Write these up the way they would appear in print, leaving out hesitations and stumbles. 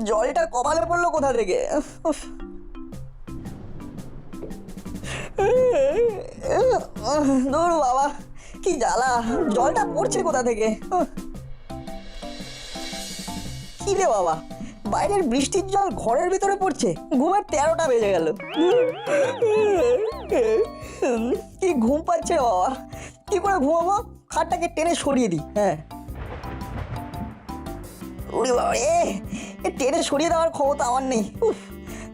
জলটা কপালে পড়লো কোথা থেকে? দূর বাবা, কি জ্বালা! জলটা পড়ছে কোথা থেকে? কি রে বাবা, বাইরের বৃষ্টির জল ঘরের ভিতরে পড়ছে। ঘুমের 13টা বেজে গেল। কি ঘুম পাচ্ছে বাবা, কি করে ঘুমাবো? খাটটাকে টেনে সরিয়ে দিই। হ্যাঁ, ওরে বাবা রে, টেনে সরিয়ে দেওয়ার ক্ষমতা আমার নেই।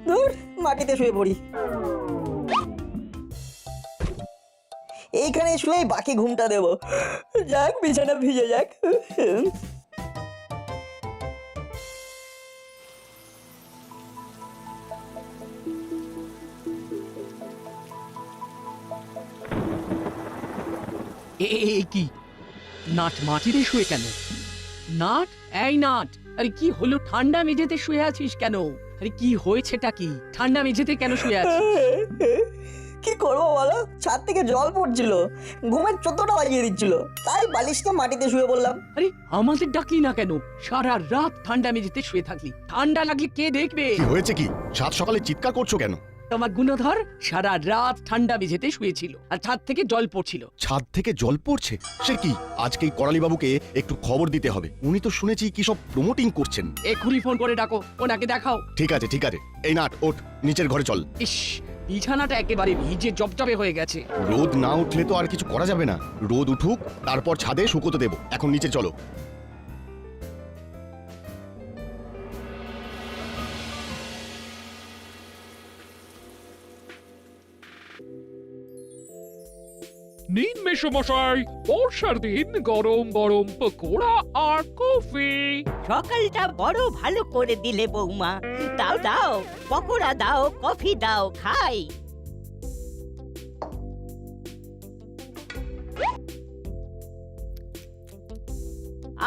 দূর, মাটিতে শুয়ে পড়ি। এইখানে শুয়েই বাকি ঘুমটা দেবো। যাক, বিছানা ভিজে যাক। কি নাট মাটিতে শুয়ে কেন? নাট, এই নাট, আরে কি হলো? ঠান্ডা মেঝেতে শুয়ে আছিস কেন? আরে কি হয়েছেটা কি? ঠান্ডা মেঝেতে কেন শুয়ে আছিস? কি করবো বলো, ছাদ থেকে জল পড়ছিল, ঘুমের 14টা বাজিয়ে দিচ্ছিল, তাই বালিশটা মাটিতে শুয়ে বললাম। আরে আমাদের ডাকলি না কেন? সারা রাত ঠান্ডা মেঝেতে শুয়ে থাকলি, ঠান্ডা লাগলে কে দেখবে? কি হয়েছে? কি সাত সকালে চিৎকার করছো কেন? তোমার গুণধর সারা রাত ঠান্ডা মেঝেতে শুয়েছিল আর ছাদ থেকে জল পড়ছিল। ছাদ থেকে জল পড়ছে? সে কি? আজকেই করালি বাবুকে একটু খবর দিতে হবে। উনি তো শুনেছি কি সব প্রমোটিং করছেন। এক্ষুনি ফোন করে ডাকো, ওনাকে দেখাও। ঠিক আছে ঠিক আছে, এই নাট ওঠ, নিচের ঘরে চল। ইস, বিছানাটা একেবারে ভিজে জবজবে হয়ে গেছে। রোদ না উঠলে তো আর কিছু করা যাবে না। রোদ উঠুক, তারপর ছাদে শুকোতে দেবো। এখন নিচে চলো। নিন মেসোমশাই, বর্ষার দিন গরম গরম পকোড়া আর কফি। সকালটা বড় ভালো করে দিলে বৌমা। দাও দাও, পকোড়া দাও, কফি দাও, খাই।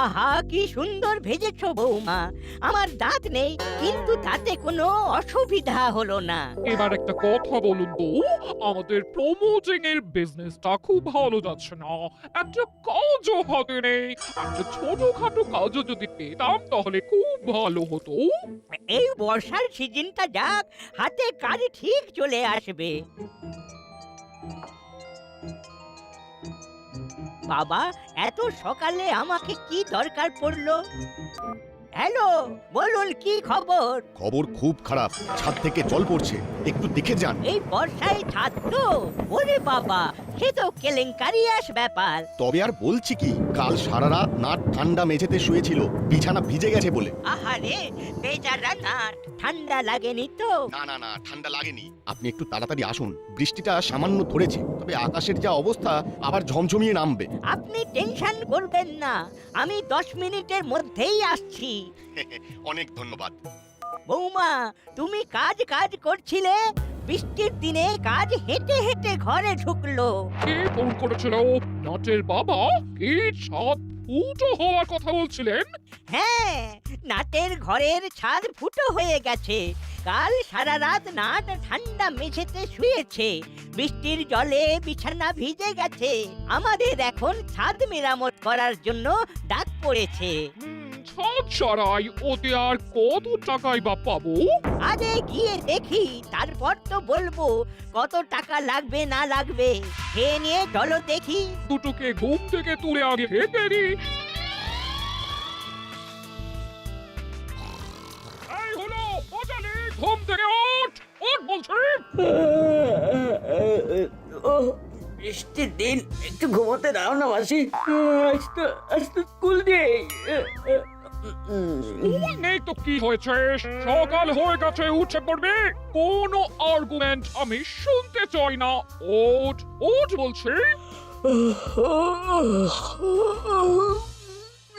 আহা, কি সুন্দর ভেজেছো বৌমা। আমার দাঁত নেই, কিন্তু তাতে কোনো অসুবিধা হলো না। এবার একটা কথা বলুন তো, আমাদের প্রমোটিং এর বিজনেসটা খুব ভালো যাচ্ছে না, একটা কাজও হাতে নেই। একটা ছোটখাটো কাজও যদি পেতাম তাহলে খুব ভালো হতো। এই বর্ষার সিজনটা যাক, হাতে কাজ ঠিক চলে আসবে। বাবা, এত সকালে আমাকে কি দরকার পড়লো? হ্যালো, বলুন কি খবর? খবর খুব খারাপ, ছাদ থেকে জল পড়ছে, একটু দেখে যান। এই বর্ষায় ছাদ তো? ওরে বাবা, সে তো কেলেঙ্কারিয়াস ব্যাপার। তবে আর বলছি কি, কাল সারা রাত নাট ঠান্ডা মেঝেতে শুয়েছিল, বিছানা ভিজে গেছে বলে। আহারে, বেচারা নাট, ঠান্ডা লাগেনি তো? না না না, ঠান্ডা লাগেনি। আপনি একটু তাড়াতাড়ি আসুন, বৃষ্টিটা সামান্য ধরেছে, তবে আকাশের যা অবস্থা আবার ঝমঝমিয়ে নামবে। আপনি টেনশন করবেন না, আমি 10 মিনিটের মধ্যেই আসছি। অনেক ধন্যবাদ। বৌমা, তুমি কাজ কাজ করছিলে, বৃষ্টির দিনে কাজ হেঁটে হেঁটে ঘরে ঢুকলো। কে ফোন করেছিল? নাটের বাবা? কি ছাদ ফুটো হওয়ার কথা বলছিলেন? হ্যাঁ, নাটের ঘরের ছাদ ফুটো হয়ে গেছে। কাল সারা রাত নাট ঠান্ডা মেঝেতে শুয়েছে, বৃষ্টির জলে বিছানা ভিজে গেছে। আমাদের এখন ছাদ মেরামত করার জন্য ডাক পড়েছে। ছাদ সারাই, ওতে আর কত টাকাই বা পাবো? আগে গিয়ে দেখি, তারপর তো বলবো কত টাকা লাগবে না লাগবে। খেয়ে নিয়ে চলো দেখি। দুটোকে ঘুম থেকে তুলে আগে খেতে দি। এই হলো বাজালি, ঘুম থেকে ওঠ, ওঠ বলছি। বৃষ্টির দিন, একটু ঘুমোতে দাও না মাসি। আজ তো স্কুল নেই। তুই নেই তো কি হয়েছে? সকাল হয়ে গেছে, উঠে পড়বে। কোনো আর্গুমেন্ট আমি শুনতে চাই না। ওঠ, ওঠ বলছি।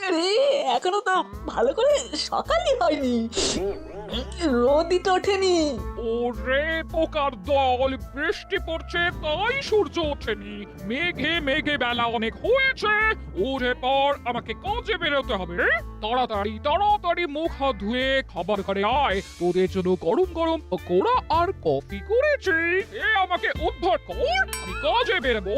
আরে, এখনো তো ভালো করে সকালই হয়নি, রোদই তো ওঠেনি। ওরে পোকার দল, বৃষ্টি পড়ছে তাই সূর্য ওঠেনি। মেঘে মেঘে বেলা অনেক হয়েছে। উঠে পর, আমাকে কাজে বেরোতে হবে। তাড়াতাড়ি তাড়াতাড়ি মুখ হাত ধুয়ে খাবার ঘরে আয়। তোদের জন্য গরম গরম পকোড়া আর কফি করেছি। এ আমাকে উদ্ধার কর, আমি কাজে বেরোবো।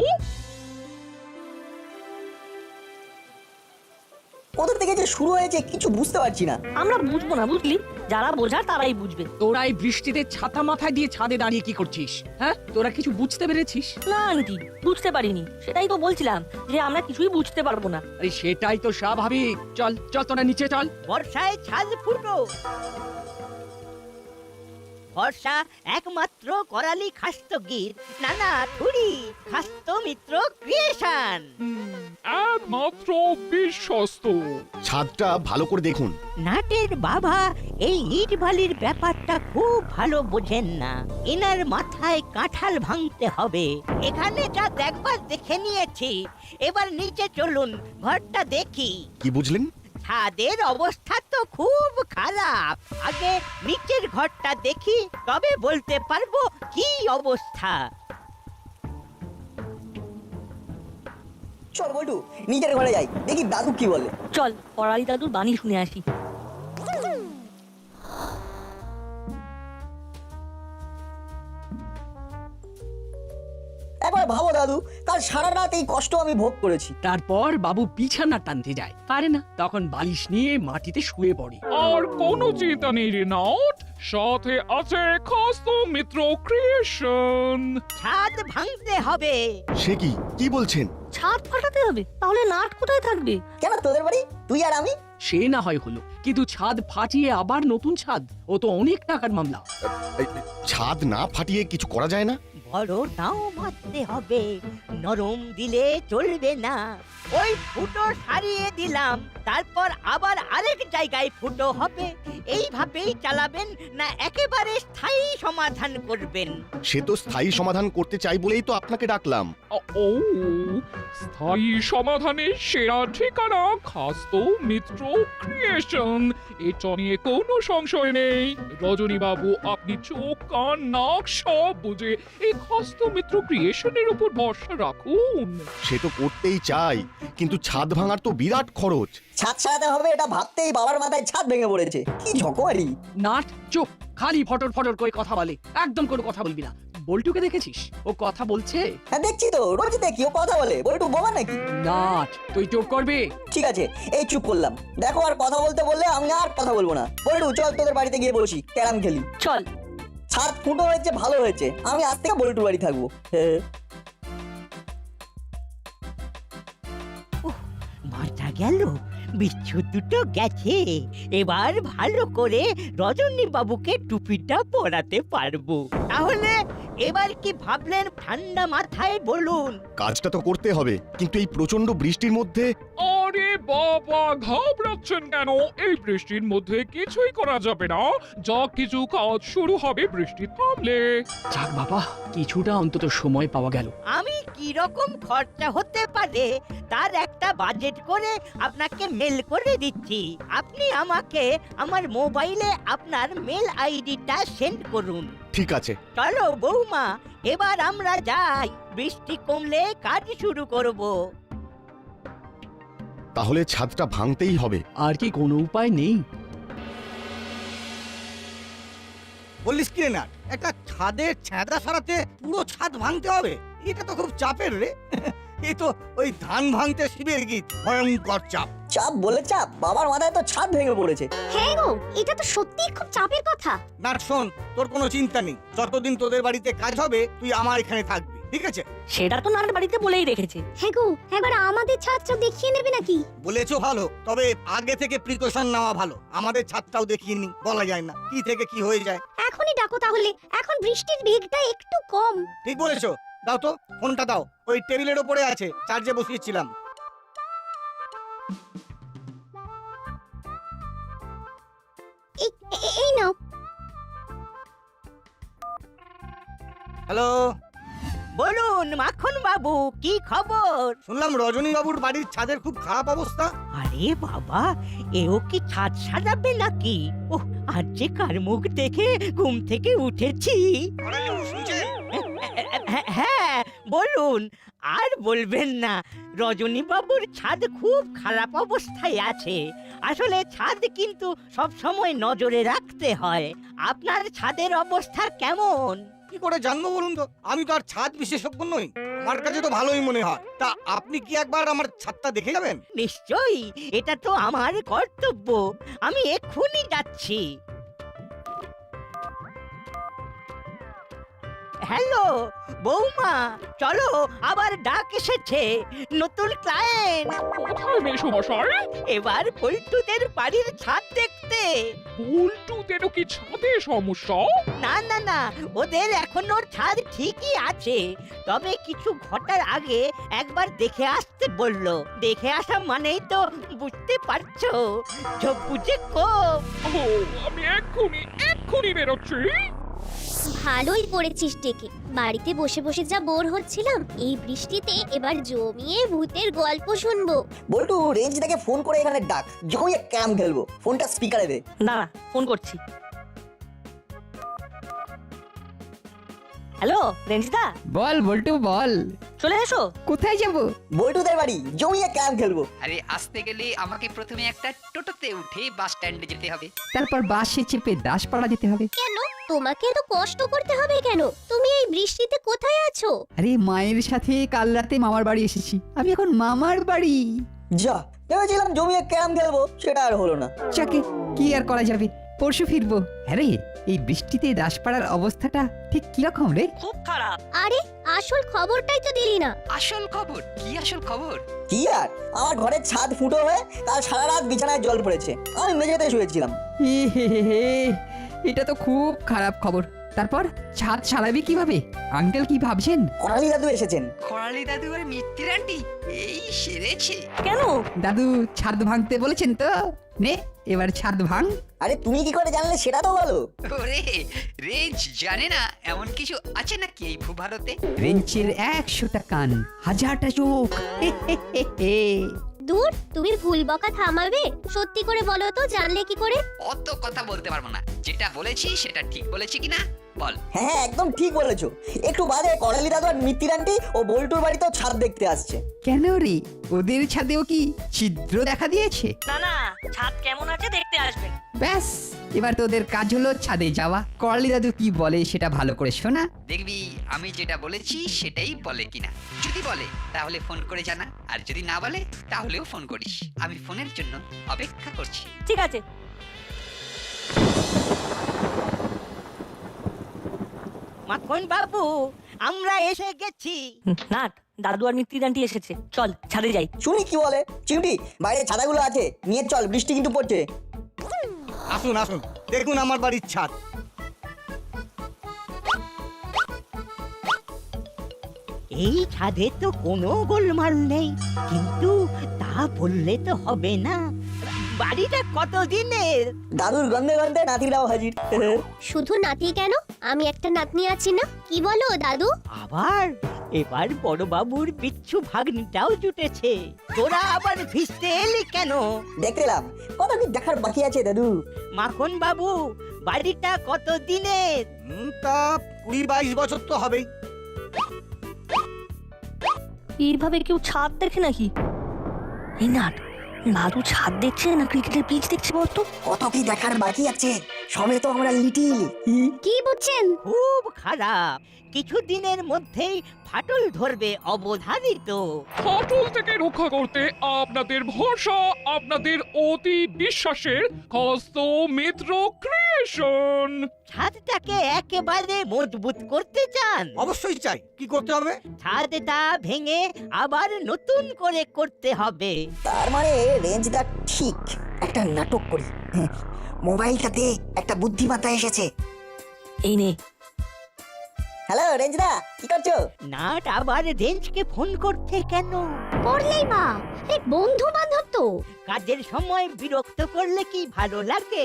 কোথা থেকে যে শুরু হয়েছে কিছু বুঝতে পারছি না। আমরা বুঝবো না বুঝলি, যারা বোঝার তারাই বুঝবে। তোরা এই বৃষ্টিতে ছাতা মাথায় দিয়ে ছাদে দাঁড়িয়ে কি করছিস? হ্যাঁ, তোরা কিছু বুঝতে পেরেছিস? না আন্টি, বুঝতে পারিনি, সেটাই তো বলছিলাম যে আমরা কিছুই বুঝতে পারবো না। আরে সেটাই তো স্বাভাবিক। চল চল তোরা নিচে চল। বর্ষায় ছাদ ফুটো। বর্ষা একমাত্র করালি খাস্তগীর, নানা থুড়ি খাস্ত মিত্র ক্রিয়েশন। একমাত্র বিশ্বস্ত। ছাদটা ভালো করে দেখুন। নাটের বাবা এই ইট বালির ব্যাপারটা খুব ভালো বোঝেন না। এনার মাথায় কাঁঠাল ভাঙতে হবে। এখানে যা দেখবার দেখে নিয়েছি, এবার নিচে চলুন, ঘরটা দেখি। কি বুঝলেন? ছাদের অবস্থা তো খুব খারাপ। আগে নিচের ঘরটা দেখি, তবে বলতে পারবো কি অবস্থা। চল বল্টু, নিজের ঘরে যাই, দেখি দাদু কি বলে। চল পড়ালি দাদুর বাণী শুনে আসি। একবার ভাবো দাদু, কাল সারা রাত এই কষ্ট আমি ভোগ করেছি। তারপর বাবু বিছানা টানতে যায়, পারে না, তখন বালিশ নিয়ে মাটিতে শুয়ে পড়ে। আর কোনো চিন্তা নেই রে নাট, সাথে আছে খাস্ত মিত্র ক্রিয়েশন। ছাদ ভাঙতে হবে। সে কি কি বলছেন? ছাদ ফাটাতে হবে? তাহলে নাট কোথায় থাকবে? কেন তোদের বাড়ি, তুই আর আমি? সে না হয় হলো, কিন্তু ছাদ ফাটিয়ে আবার নতুন ছাদ, ও তো অনেক টাকার মামলা। এই, ছাদ না ফাটিয়ে কিছু করা যায় না? বড় নাও মারতে হবে, নরম দিলে চলবে না। ওই ফুটো সারিয়ে দিলাম, তারপর আবার আরেক জায়গায় ফুটো হবে। এইভাবেই চালাবেন না একেবারে স্থায়ী সমাধান করবেন? সে তো স্থায়ী সমাধান করতে চাই বলেই তো আপনাকে ডাকলাম। ও, স্থায়ী সমাধানের সেরা ঠিকানা খাস্ত মিত্র ক্রিয়েশন। এটা নিয়ে কোনো সংশয় নেই। রজনী বাবু, আপনি চোখ কান নাক সব বুঝে এই খাস্ত মিত্র ক্রিয়েশনের উপর ভরসা রাখুন। সে তো করতেই চাই, কিন্তু ছাদ ভাঙার তো বিরাট খরচ। ছাদ সারাতে হবে এটা ভাবতেই বাবার মাথায় ছাদ ভেঙে পড়েছে। কি ঝকমারি! নাট চুপ, খালি ফটর ফটর করে কথা বলে, একদম কোনো কথা বলবি না। বল্টুকে দেখেছিস ও কথা বলছে? হ্যাঁ দেখছি তো, রোজ দেখি ও কথা বলে। বল্টু বোমা নাকি? নাট তুই চুপ করবি? ঠিক আছে, এই চুপ করলাম। দেখো, আর কথা বলতে বললে আমি আর কথা বলবো না। বল্টু চল তোদের বাড়িতে গিয়ে বসি, ক্যারাম খেলি। চল। ছাদ ফুটো হয়েছে, ভালো হয়েছে, আমি আজ থেকে বল্টুর বাড়ি থাকবো। হ্যাঁ। মাথা গেল, বিচ্ছু দুটো গেছে। এবার ভালো করে রজনী বাবুকে টুপিটা পরাতে পারবো। তাহলে এবার কি ভাবলেন ঠান্ডা মাথায় বলুন? কাজটা তো করতে হবে, কিন্তু এই প্রচন্ড বৃষ্টির মধ্যে। আরে বাবা, ঘাবড়াচ্ছেন কেন? এই বৃষ্টির মধ্যে কিছুই করা যাবে না। যা কিছু কাজ শুরু হবে বৃষ্টি থামলে। যাক বাবা, কিছুটা অন্তত সময় পাওয়া গেল। আমি কি রকম খরচা হতে পারে তার একটা বাজেট করে আপনাকে মেল করে দিচ্ছি। আপনি আমাকে আমার মোবাইলে আপনার মেল আইডিটা সেন্ড করুন। ঠিক আছে। চলো বৌমা, এবার আমরা যাই, বৃষ্টি কমলে কাজ শুরু করব। তাহলে ছাদটা ভাঙতেই হবে। আর কি কোনো উপায় নেই? বলিস কি রে না, একটা ছাদের ছ্যাঁদা সারাতে পুরো ছাদ ভাঙতে হবে? এটা তো খুব চাপের রে। এই তো ওই ধান ভাঙতে শিবের গীত, ভয়ঙ্কর চাপ। চাপ বলে চাপ, বাবার মাথায় তো ছাদ ভেঙে পড়েছে। হ্যাঁ গো, এটা তো সত্যিই খুব চাপের কথা। না শোন, তোর কোনো চিন্তা নেই, যতদিন তোদের বাড়িতে কাজ হবে তুই আমার এখানে থাকবি, ঠিক আছে? সেটা তো নাট বাড়িতে বলেই রেখেছে। হ্যাঁ গো, একবার আমাদের ছাদটা দেখিয়ে নেবে নাকি? বলেছো ভালো, তবে আগে থেকে প্রিকশন নেওয়া ভালো। আমাদের ছাদটাও দেখিয়ে নি, বলা যায় না কি থেকে কি হয়ে যায়। এখনই ডাকো তাহলে, এখন বৃষ্টির বেগটা একটু কম। ঠিক বলেছো, দাও তো ফোনটা দাও, ওই টেবিলের ওপরে আছে, চার্জে বসিয়েছিলাম। এই নাও। হ্যালো, বলুন মাখন বাবু, কি খবর? শুনলাম রজনী বাবুর বাড়ির ছাদের খুব খারাপ অবস্থা। আরে বাবা, এও কি ছাদ সাজাবে নাকি? ওহ, আজ যে কার মুখ দেখে ঘুম থেকে উঠেছি। হ্যাঁ বলুন, আর বলবেন না, রজনী বাবুর ছাদ খুব খারাপ অবস্থায় আছে। আসলে ছাদ কিন্তু সব সময় নজরে রাখতে হয়। আপনার ছাদের অবস্থা কেমন? কি করে জানবো বলুন তো, আমি তো আর ছাদ বিশেষজ্ঞ নই। আমার কাছে তো ভালোই মনে হয়। তা আপনি কি একবার আমার ছাদটা দেখে যাবেন? নিশ্চয়ই, এটা তো আমার কর্তব্য। আমি এক্ষুনি যাচ্ছি। হ্যালো বৌমা, চলো, আবার ডাক এসেছে, নতুন ক্লায়েন্ট। কোথায় মেসোমশাই? এবার পল্টুদের বাড়ির ছাদ দেখতে। উল্টুদেরও কি ছাদে সমস্যা? না না না, ওদের এখনো ছাদ ঠিকই আছে, তবে কিছু ঘটার আগে একবার দেখে আসতে বললো। দেখে আসা মানেই তো বুঝতে পারছো, চোখ বুঝে কোপ। ও, আমি এক্ষুনি বেরোচ্ছি। ভালোই করেছিস ডেকে। বাড়িতে বসে বসে যা বোর হচ্ছিলাম, এই বৃষ্টিতে এবার জমিয়ে ভূতের গল্প শুনবো। বল্টু রেঞ্জদাকে ফোন করে এখানে ডাক, জমিয়ে ক্যাম খেলবো। ফোনটা স্পিকারে দে। না না, ফোন করছি। হ্যালো রেঞ্জিদা, বল বল্টু বল, চলে এসো। কোথায় যাব? বল্টুদের বাড়ি, জমিয়ে ক্যাম খেলবো। আরে আসতে গেলে আমাকে প্রথমে একটা টোটোতে উঠে বাস স্ট্যান্ডে যেতে হবে। তারপর বাসে চেপে দাসপাড়া যেতে হবে। কেন তোমাকে তো কষ্ট করতে হবে কেন? তুমি এই বৃষ্টিতে কোথায় আছো? আরে মায়ের সাথে কাল রাতে মামার বাড়ি এসেছি, আমি এখন মামার বাড়ি। যা, ভেবেছিলাম জমিয়ে ক্যাম খেলবো, সেটা আর হলো না। চাকে কি আর করা যাবে, পরশু ফিরবো। হ্যাঁ রে, এই বৃষ্টিতে দাসপাড়ার অবস্থাটা ঠিক কিরকম রে? খুব খারাপ। আরে আসল খবরটাই তো দিলি না। আসল খবর কি? আসল খবর কি আর, আমার ঘরের ছাদ ফুটো হয়ে তার সারা রাত বিছানায় জল পড়েছে, আমি মেঝেতে শুয়েছিলাম। এ হে হে হে, এটা তো খুব খারাপ খবর। তারপর ছাদ সারাবি কিভাবে? আঙ্কেল কি ভাবছেন? করালি দাদু এসেছেন। খরালি দাদু আর মিত্তির আন্টি এই সেরেছে। কেন? দাদু ছাদ ভাঙতে বলেছেন তো? নে এবার ছাদ ভাঙ। আরে তুমি কি করে জানলে সেটা তো বলো। ওরে, রেঞ্জ জানে না এমন কিছু আছে নাকি এই ভূভারতে? রেঞ্চের 100টা কান, 1000টা চোখ। হে হে হে হে। দূর, তুমি ভুল বকা থামাবে? সত্যি করে বলো তো, জানলে কি করে? অত কথা বলতে পারবো না, যেটা বলেছি সেটা ঠিক বলেছি কিনা বল। হ্যাঁ একদম ঠিক বলেছো। একটু বাদে করালি দাদু আর মিত্তির আন্টি ও বল্টুর বাড়িতেও ছাদ দেখতে আসছে। কেন রে, ওদের ছাদেও কি ছিদ্র দেখা দিয়েছে? না না, ছাদ কেমন আছে দেখতে আসবেন। ব্যাস, এবার তোদের কাজ হলো ছাদে যাওয়া। করালি দাদু কি বলে সেটা ভালো করে শোনা। দেখবি আমি যেটা বলেছি সেটাই বলে কিনা। যদি বলে তাহলে ফোন করে জানা, আর যদি না বলে তাহলেও ফোন করিস। আমি ফোনের জন্য অপেক্ষা করছি। ঠিক আছে। মাখন বাবু, আমরা এসে গেছি। নাট, দাদু আর মিত্তির আন্টি এসেছে, চল ছাদে যাই। শুনি কি বলে। চিমটি, বাইরে ছাদাগুলো আছে, নিয়ে চল, বৃষ্টি কিন্তু পড়ছে। আসুন আসুন, দেখুন আমার বাড়ির ছাদ। এই ছাদে তো কোনো গোলমাল নেই, কিন্তু তা বললে তো হবে না। বাড়িটা কত দিনের? দাদুর গন্ধে গন্ধে নাতিরাও হাজির। শুধু নাতি কেন, আমি একটা নাতনি আছি না? কি বলো দাদু? আবার এবার বড় বাবুর বিচ্ছু ভাগ্নিটাও জুটেছে। তোরা আবার ভিজতে এলি কেন? দেখতে এলাম, কত কি দেখার বাকি আছে দাদু। মাখন বাবু, বাড়িটা কত দিনের? তা 20-22 বছর তো হবেই। এইভাবে কেউ ছাদ দেখে নাকি? এই নাট, দাদু ছাদ দেখছে না ক্রিকেটের পিচ দেখছে বলতো? কত কি দেখার বাকি আছে, সবে তো আমরা লিটিল। কি বুঝছেন? খুব খারাপ, কিছু দিনের মধ্যেই ফাটল ধরবে অবধারিত। ফাটল থেকে রক্ষা করতে আপনাদের ভরসা, আপনাদের অতি বিশ্বাসের হস্ত মিত্র ক্রিয়েশন। ছাদটাকে একেবারে মজবুত করতে চান? অবশ্যই চাই। কি করতে হবে? ছাদটা ভেঙে আবার নতুন করে করতে হবে। তার মানে রেঞ্জটা ঠিক, একটা নাটক করি। মোবাইলটাতে একটা বুদ্ধিমত্তা এসেছে। এই নে। হ্যালো রেঞ্জদা, কি করছো? নাট আবার রেঞ্জকে ফোন করছে কেন? করলেই বা, এই বন্ধু বান্ধব তো। কাজের সময় বিরক্ত করলে কি ভালো লাগে?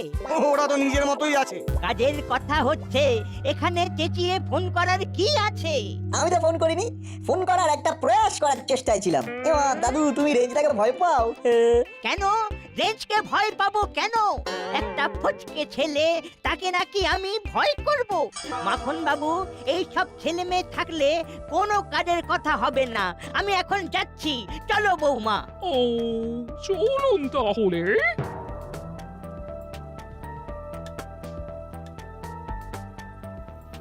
ওরা তো নিজের মতোই আছে। কাজের কথা হচ্ছে, এখানে চেঁচিয়ে ফোন করার কি আছে? আমি তো ফোন করিনি, ফোন করার একটা প্রয়াস করার চেষ্টায় ছিলাম। এমা দাদু, তুমি রেঞ্জটাকে ভয় পাও? কেন রেঞ্জকে ভয় পাবো কেন? একটা ফচকে ছেলে, তাকে নাকি আমি ভয় করব? মাখন বাবু, এই সব ছেলে মেয়ে থাকলে কোনো কাজের কথা হবে না। আমি এখন যাচ্ছি, চলো বৌমা। ও, চলুন তাহলে।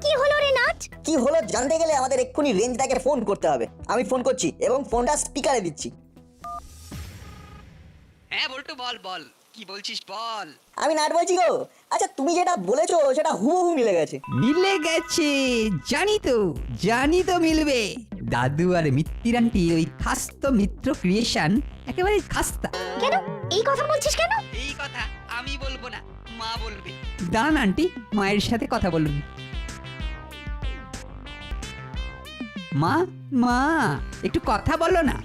কি হলো রে নাট? কি হলো জানতে গেলে আমাদের এক্ষুনি রেঞ্জদাকে ফোন করতে হবে। আমি ফোন করছি এবং ফোনটা স্পিকারে দিচ্ছি। হ্যাঁ বল্টু, বল বল, কি বলছিস বল। আমি নাট বলছি গো। আচ্ছা তুমি যেটা বলেছো সেটা হুবহু মিলে গেছে। মিলে গেছে, জানি তো মিলবে। দাদু আর মিত্তির আন্টি ওই খাস্ত মিত্র ক্রিয়েশন একেবারে খাস্তা। কেন এই কথা বলছিস কেন? এই কথা আমি বলবো না, মা বলবে। দাঁড়ান আন্টি, মায়ের সাথে কথা বলুন। মা মা একটু কথা বলো না।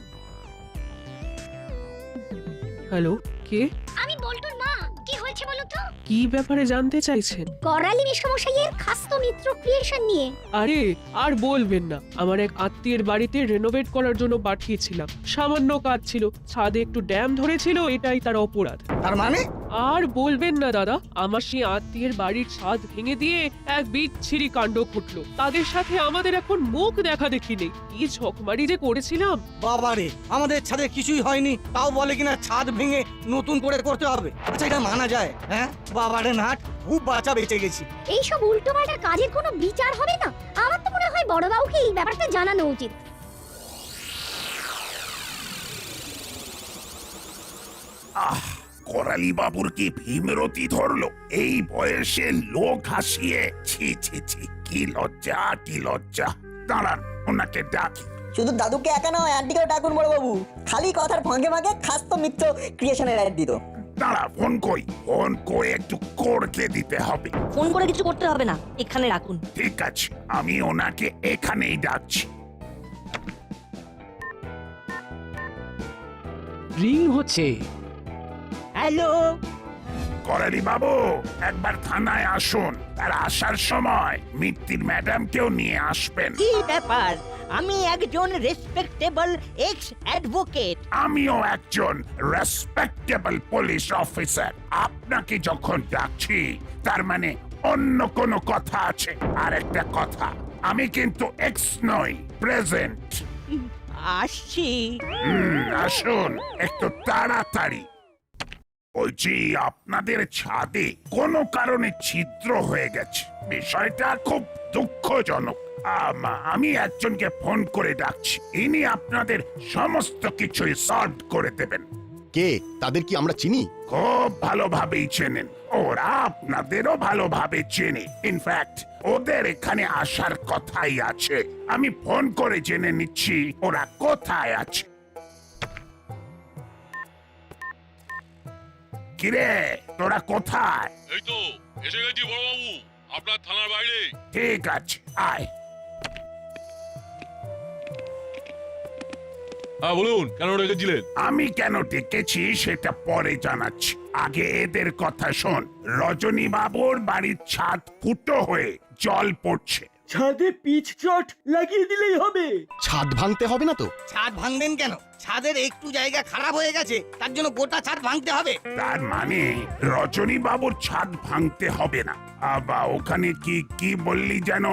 হ্যালো, কে? আমি বল্টুর মা। কি হয়েছে বলো তো? কি ব্যাপারে জানতে চাইছেন? করালি মেশামশাইয়ের খাস্ত মিত্র ক্রিয়েশন নিয়ে। আরে আর বলবেন না, আমার এক আত্মীয়ের বাড়িতে রেনোভেট করার জন্য পাঠিয়েছিলাম। সামান্য কাজ ছিল, ছাদে একটু ড্যাম ধরেছিল, এটাই তার অপরাধ। তার মানে আর বলবেন না দাদা, আমার সেই আত্মীয়ের বাড়ির ছাদ ভেঙে দিয়ে এক বিচ্ছিরি কাণ্ড ঘটলো। তাদের সাথে আমাদের এখন মুখ দেখা দেখি নেই। কি ঝকমারি যে করেছিলাম। বাবারে, আমাদের ছাদে কিছুই হয়নি, তাও বলে কিনা ছাদ ভেঙে নতুন করে করতে হবে। আচ্ছা এটা মানা যায়? হ্যাঁ বাবারে নাট, খুব বাঁচা বেঁচে গেছি। এইসব উল্টোপাল্টা কাজের কোনো বিচার হবে না? আমার তো মনে হয় বড়বাবুকে এই ব্যাপারটা জানানো উচিত। করালি বাবুর কি ভীমরতি ধরলো এই বয়সে লোক হাসিয়ে? ছি ছি ছি, কি লজ্জা কি লজ্জা। দাঁড়ান, ওনাকে ডাকি। শুধু দাদুকে একা নয়, আন্টিকেও ডাকুন বড়বাবু। খালি কথার ফাঁকে ফাঁকে খাস্ত মিত্র ক্রিয়েশনের অ্যাড দিত। দাঁড়া, ফোন করে একটু করকে দিতে হবে। ফোন করে কিছু করতে হবে না, এখানে রাখুন। ঠিক আছে, আমি ওনাকে এখানেই ডাকছি। রিং হচ্ছে। হ্যালো, করালি বাবু, একবার থানায় আসুন। আর আসার সময় মিত্তির ম্যাডামকেও নিয়ে আসবেন। কি ব্যাপার? আমি একজন রেসপেক্টেবল এক্স অ্যাডভোকেট। আমিও একজন রেসপেক্টেবল পুলিশ অফিসার। আপনাকে যখন ডাকছি তার মানে অন্য কোনো কথা আছে। আর একটা কথা, আমি কিন্তু এক্স নই, প্রেজেন্ট। আসছি। আসুন একটু তাড়াতাড়ি। বলছি, আপনাদের ছাদে কোনো কারণে ছিদ্র হয়ে গেছে। বিষয়টা খুব দুঃখজনক। আমি একজনকে ফোন করে ডাকছি, ইনি আপনাদের সমস্ত কিছুই সলভ করে দেবেন। কে? তাদের কি আমরা চিনি? খুব ভালোভাবেই চেনেন, ওরা আপনাদেরও ভালোভাবে চেনে। ইনফ্যাক্ট ওদের এখানে আসার কথাই আছে। আমি ফোন করে জেনে নিচ্ছি ওরা কোথায় আছে। কিরে, তোরা কোথায়? এই তো এসে গেছি বড়বাবু, আপনার থানার বাইরে। ঠিক আছে, আয়। হ্যাঁ বলুন, কেন রেখেছিলেন? আমি কেন ডেকেছি সেটা পরে জানাচ্ছি, আগে এদের কথা শোন। রজনী বাবুর বাড়ির ছাদ ফুটো হয়ে জল পড়ছে। ছাদে পিচ চট লাগিয়ে দিলেই হবে। ছাদ ভাঙতে হবে না তো? ছাদ ভাঙবেন কেন? ছাদের একটু জায়গা খারাপ হয়ে গেছে, তার জন্য গোটা ছাদ ভাঙতে হবে। তার মানে রজনী বাবুর ছাদ ভাঙতে হবে না। আবার ওখানে কি কি বললি যেন,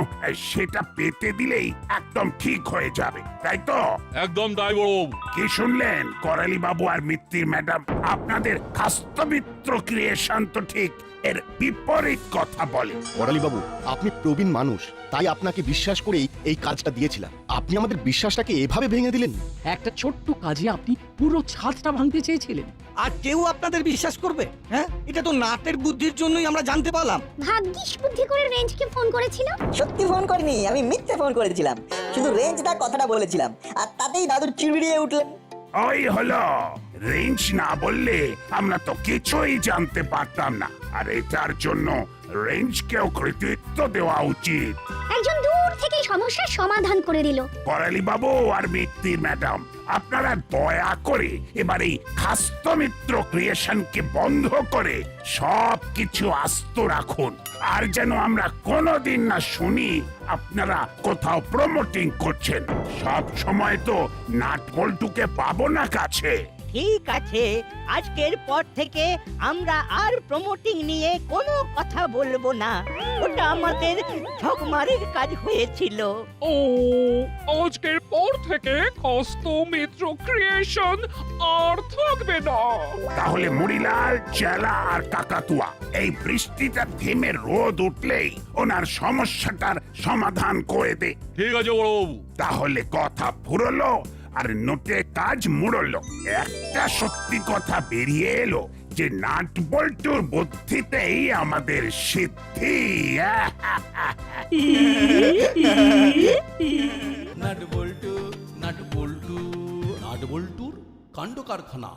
সেটা পেতে দিলেই একদম ঠিক হয়ে যাবে, তাই তো? একদম তাই বড়বাবু। কি শুনলেন করালি বাবু আর মিত্তির ম্যাডাম? আপনাদের খাস্তমিত্র ক্রিয়েশন তো ঠিক এর বিপরীত কথা বলে। করালি বাবু, আপনি প্রবীণ মানুষ, তাই আপনাকে বিশ্বাস করেই এই কাজটা দিয়েছিলাম। আপনি আমাদের বিশ্বাসটাকে এভাবে ভেঙে দিলেন। একটা ছোট্ট কাজে আপনি পুরো ছাদটা ভাঙতে চেয়েছিলেন। আর কেউ আপনাদের বিশ্বাস করবে? হ্যাঁ, এটা তো নাটের বুদ্ধির জন্যই আমরা জানতে পারলাম। ভাগ্যিস বুদ্ধি করে রেঞ্জকে ফোন করেছিল। সত্যি ফোন করিনি, আমি মিথ্যে ফোন করেছিলাম। শুধু রেঞ্জদা কথাটা বলেছিলাম, আর তাতেই দাদুর চিড়বিড়িয়ে উঠলেন। ওই হলো, রেঞ্জ না বললে আমরা তো কিছুই জানতে পারতাম না। আর এটার জন্য রেঞ্জকেও কৃতিত্ব দেওয়া উচিত। একজন দূর থেকে সমস্যার সমাধান করে দিল। করালি বাবু আর মিত্তির ম্যাডাম, আপনারা দয়া করে এবার এই খাস্তমিত্র ক্রিয়েশনকে বন্ধ করে সবকিছু আস্ত রাখুন। আর যেন আমরা কোনোদিন না শুনি আপনারা কোথাও প্রমোটিং করছেন। সব সময় তো নাট বল্টুকে পাবো না কাছে। ঠিক আছে, আজকের পর থেকে আমরা আর প্রমোটিং নিয়ে কোনো কথা বলবো না। ওটা আমাদের ঠকমারের কাজ হয়েছিল। ও আজকের পর থেকে খস্ত মিত্র ক্রিয়েশন আর থাকবে না। তাহলে মুড়িলাল, চেলা আর কাকাতুয়া এই বৃষ্টিটা থেমে রোদ উঠলেই ওনার সমস্যাটার সমাধান করে দে। ঠিক আছে বড়বাবু। তাহলে কথা ফুরলো আর নোটে কাজ মুড়লো। একটা সত্যি কথা বেরিয়ে এলো যে নাট বল্টুর বুদ্ধিতেই আমাদের সিদ্ধি। নাট বল্টু নাট বল্টু নাট বল্টুর কাণ্ড কারখানা।